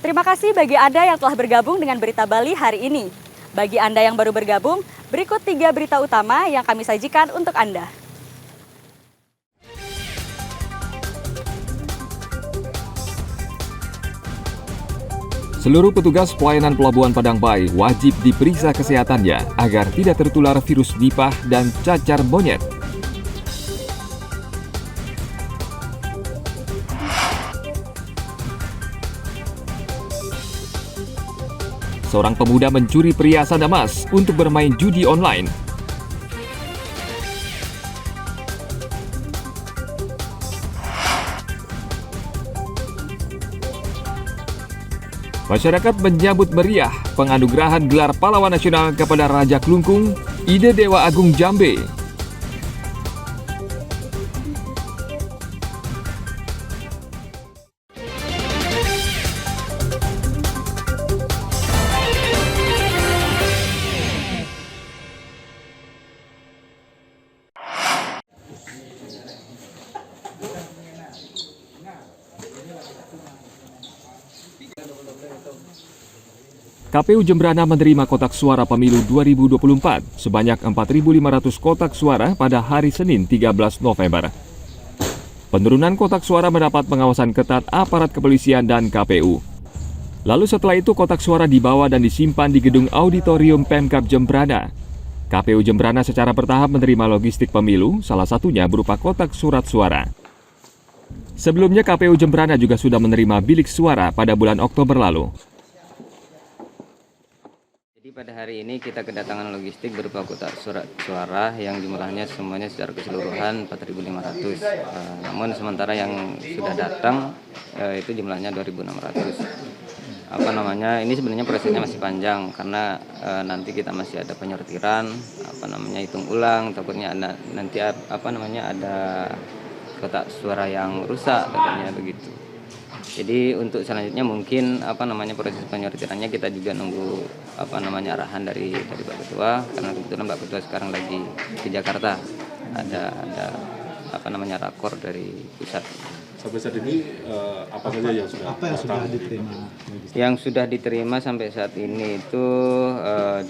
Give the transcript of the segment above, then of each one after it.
Terima kasih bagi Anda yang telah bergabung dengan Berita Bali hari ini. Bagi Anda yang baru bergabung, berikut 3 berita utama yang kami sajikan untuk Anda. Seluruh petugas pelayanan Pelabuhan Padang Bayi wajib diperiksa kesehatannya agar tidak tertular virus Nipah dan cacar monyet. Seorang pemuda mencuri perhiasan emas untuk bermain judi online. Masyarakat menyambut meriah penganugerahan gelar pahlawan nasional kepada Raja Klungkung, Ide Dewa Agung Jambe. KPU Jembrana menerima kotak suara pemilu 2024 sebanyak 4.500 kotak suara pada hari Senin 13 November. Penurunan kotak suara mendapat pengawasan ketat aparat kepolisian dan KPU. Lalu setelah itu kotak suara dibawa dan disimpan di gedung auditorium Pemkab Jembrana. KPU Jembrana secara bertahap menerima logistik pemilu, salah satunya berupa kotak surat suara. Sebelumnya KPU Jembrana juga sudah menerima bilik suara pada bulan Oktober lalu. Pada hari ini kita kedatangan logistik berupa kotak surat suara yang jumlahnya semuanya secara keseluruhan 4.500. Namun sementara yang sudah datang itu jumlahnya 2.600. Ini sebenarnya prosesnya masih panjang karena nanti kita masih ada penyortiran, hitung ulang, takutnya nanti ada kotak suara yang rusak, katanya begitu. Jadi untuk selanjutnya mungkin proses penyortirannya kita juga nunggu arahan dari Pak Ketua, karena kebetulan Pak Ketua sekarang lagi di Jakarta, ada rakor dari pusat. Sampai saat ini apa saja yang sudah diterima? Yang sudah diterima sampai saat ini itu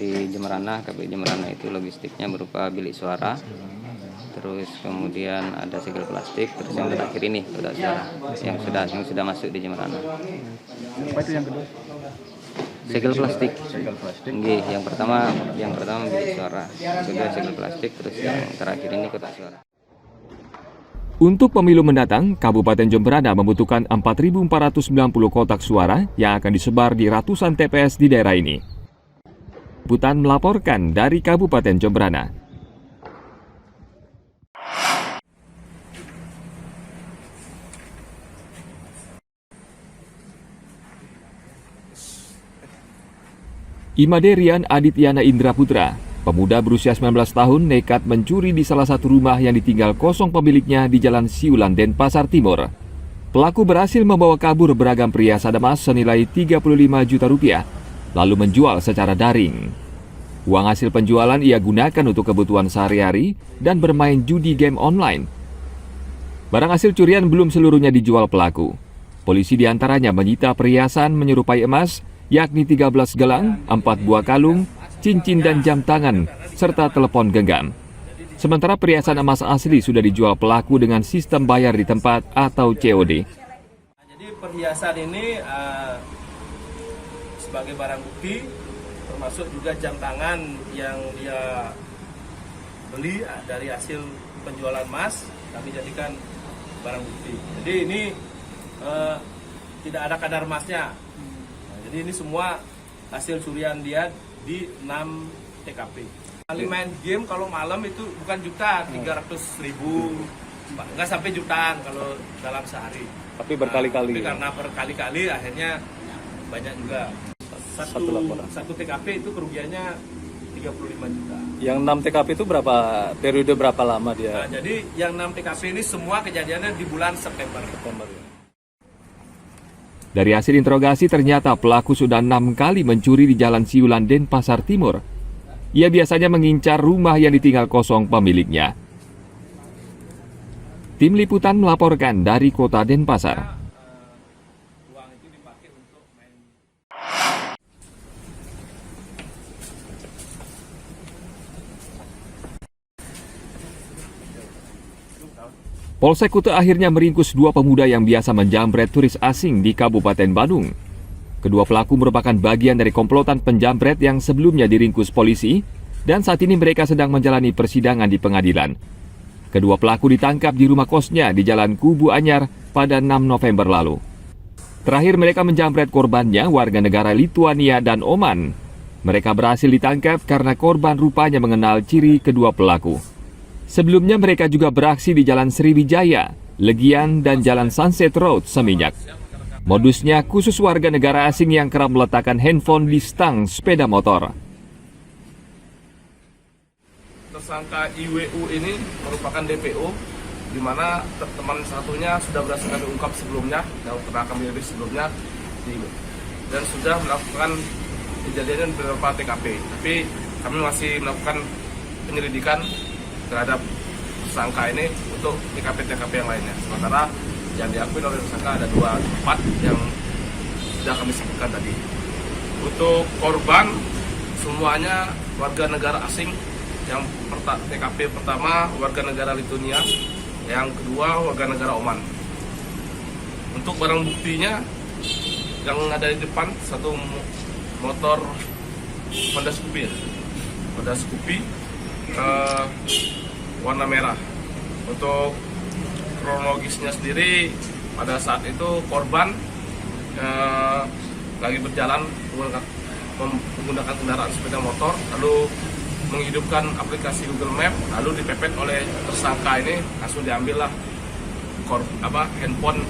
di Jembrana, KPU Jembrana itu logistiknya berupa bilik suara. Terus kemudian ada segel plastik, terus yang terakhir ini kotak suara yang sudah masuk di Jembrana. Apa itu yang kedua? Segel plastik. Yang pertama bilik suara, kedua segel plastik, terus yang terakhir ini kotak suara. Untuk pemilu mendatang, Kabupaten Jembrana membutuhkan 4.490 kotak suara yang akan disebar di ratusan TPS di daerah ini. Butan melaporkan dari Kabupaten Jembrana. Imade Rian Adityana Indra Putra, pemuda berusia 19 tahun nekat mencuri di salah satu rumah yang ditinggal kosong pemiliknya di Jalan Siulan, Denpasar Timur. Pelaku berhasil membawa kabur beragam perhiasan emas senilai 35 juta rupiah, lalu menjual secara daring. Uang hasil penjualan ia gunakan untuk kebutuhan sehari-hari dan bermain judi game online. Barang hasil curian belum seluruhnya dijual pelaku. Polisi diantaranya menyita perhiasan menyerupai emas, yakni 13 gelang, 4 buah kalung, cincin dan jam tangan, serta telepon genggam. Sementara perhiasan emas asli sudah dijual pelaku dengan sistem bayar di tempat atau COD. Jadi perhiasan ini sebagai barang bukti, termasuk juga jam tangan yang dia beli dari hasil penjualan emas, kami jadikan barang bukti. Jadi ini tidak ada kadar emasnya. Jadi ini semua hasil curian dia di 6 TKP. Kali main game kalau malam itu bukan juta, 300.000, nggak sampai jutaan kalau dalam sehari. Tapi berkali-kali. Tapi karena berkali-kali akhirnya banyak juga. Satu TKP itu kerugiannya 35 juta. Yang 6 TKP itu periode berapa lama dia? Nah, jadi yang 6 TKP ini semua kejadiannya di bulan September. Dari hasil interogasi ternyata pelaku sudah 6 kali mencuri di Jalan Siulan, Denpasar Timur. Ia biasanya mengincar rumah yang ditinggal kosong pemiliknya. Tim liputan melaporkan dari kota Denpasar. Uang itu dipakai untuk main Polsek Kuta akhirnya meringkus 2 pemuda yang biasa menjamret turis asing di Kabupaten Badung. Kedua pelaku merupakan bagian dari komplotan penjamret yang sebelumnya diringkus polisi, dan saat ini mereka sedang menjalani persidangan di pengadilan. Kedua pelaku ditangkap di rumah kosnya di Jalan Kubu Anyar pada 6 November lalu. Terakhir mereka menjamret korbannya warga negara Lituania dan Oman. Mereka berhasil ditangkap karena korban rupanya mengenal ciri kedua pelaku. Sebelumnya mereka juga beraksi di Jalan Sriwijaya, Legian, dan Jalan Sunset Road, Seminyak. Modusnya khusus warga negara asing yang kerap meletakkan handphone di stang sepeda motor. Tersangka IWU ini merupakan DPO, di mana teman satunya sudah berhasil kami ungkap sebelumnya, dan pernah kami rilis sebelumnya, dan sudah melakukan kejadian beberapa TKP. Tapi kami masih melakukan penyelidikan terhadap tersangka ini untuk TKP-TKP yang lainnya. Sementara yang diakui oleh tersangka ada 2 tempat yang sudah kami sebutkan tadi. Untuk korban semuanya warga negara asing. Yang TKP pertama warga negara Lituania, yang kedua warga negara Oman. Untuk barang buktinya yang ada di depan, satu motor Honda Scoopy warna merah. Untuk kronologisnya sendiri, pada saat itu korban lagi berjalan menggunakan kendaraan sepeda motor, lalu menghidupkan aplikasi Google Map, lalu dipepet oleh tersangka ini, langsung diambillah handphone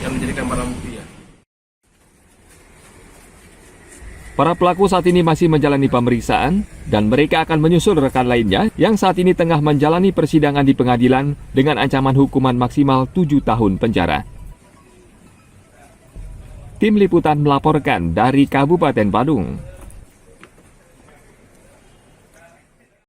yang menjadikan barang bukti. Para pelaku saat ini masih menjalani pemeriksaan dan mereka akan menyusul rekan lainnya yang saat ini tengah menjalani persidangan di pengadilan dengan ancaman hukuman maksimal 7 tahun penjara. Tim Liputan melaporkan dari Kabupaten Badung.